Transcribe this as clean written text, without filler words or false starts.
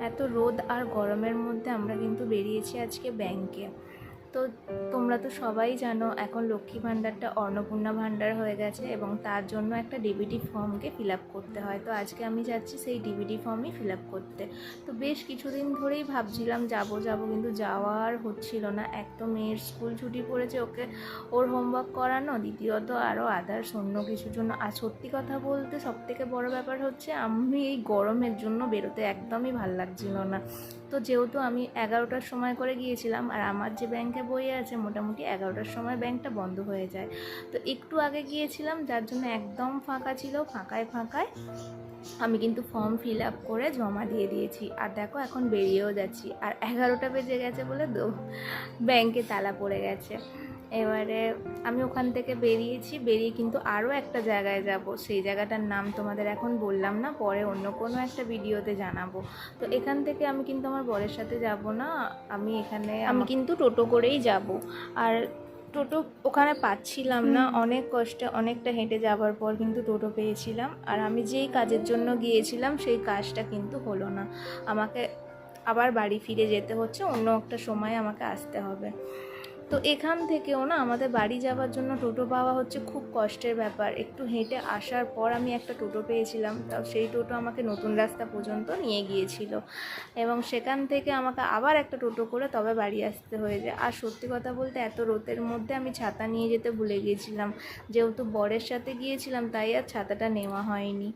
এত রোদ আর গরমের মধ্যে আমরা কিন্তু বেরিয়েছি আজকে ব্যাংকে। তো তোমরা তো সবাই জানো এখন লক্ষ্মী ভাণ্ডারটা অন্নপূর্ণা ভাণ্ডার হয়ে গেছে এবং তার জন্য একটা ডিবিটি ফর্মকে ফিল আপ করতে হয়। তো আজকে আমি যাচ্ছি সেই ডিবিটি ফর্মই ফিল আপ করতে। তো বেশ কিছুদিন ধরেই ভাবছিলাম যাব কিন্তু যাওয়া আর হচ্ছিল না। এক তো মেয়ের স্কুল ছুটি পড়েছে, ওকে ওর হোমওয়ার্ক করানো, দ্বিতীয়ত আরও আদার্স অন্য কিছুর জন্য। আর সত্যি কথা বলতে সবথেকে বড় ব্যাপার হচ্ছে আমি এই গরমের জন্য বেরোতে একদমই ভাল লাগছিল না। তো যেহেতু আমি 11টার সময় করে গিয়েছিলাম আর আমার যে ব্যাংকে বই আছে মোটামুটি 11টার সময় ব্যাংকটা বন্ধ হয়ে যায়, তো একটু আগে গিয়েছিলাম যার জন্য একদম ফাঁকা ছিল। ফাঁকায় আমি কিন্তু ফর্ম ফিল আপ করে জমা দিয়ে দিয়েছি। আর দেখো এখন বেরিয়েও যাচ্ছি, আর 11টা বেজে গেছে বলে ব্যাংকে তালা পড়ে গেছে। এবারে আমি ওখান থেকে বেরিয়ে কিন্তু আরও একটা জায়গায় যাব। সেই জায়গাটার নাম তোমাদের এখন বললাম না, পরে অন্য কোনো একটা ভিডিওতে জানাবো। তো এখান থেকে আমি কিন্তু আমার বরের সাথে যাব না, আমি কিন্তু টোটো করেই যাব। আর টোটো ওখানে পাচ্ছিলাম না, অনেক কষ্টে অনেকটা হেঁটে যাবার পর কিন্তু টোটো পেয়েছিলাম। আর আমি যেই কাজের জন্য গিয়েছিলাম সেই কাজটা কিন্তু হলো না, আমাকে আবার বাড়ি ফিরে যেতে হচ্ছে, অন্য একটা সময় আমাকে আসতে হবে। তো এখান থেকেও না আমাদের বাড়ি যাওয়ার জন্য টোটো পাওয়া হচ্ছে খুব কষ্টের ব্যাপার। একটু হেঁটে আসার পর আমি একটা টোটো পেয়েছিলাম, তাও সেই টোটো আমাকে নতুন রাস্তা পর্যন্ত নিয়ে গিয়েছিল এবং সেখান থেকে আমাকে আবার একটা টোটো করে তবে বাড়ি আসতে হয়েছে। আর সত্যি কথা বলতে এত রোদের মধ্যে আমি ছাতা নিয়ে যেতে ভুলে গিয়েছিলাম, যেহেতু বরের সাথে গিয়েছিলাম তাই আর ছাতাটা নেওয়া হয়নি।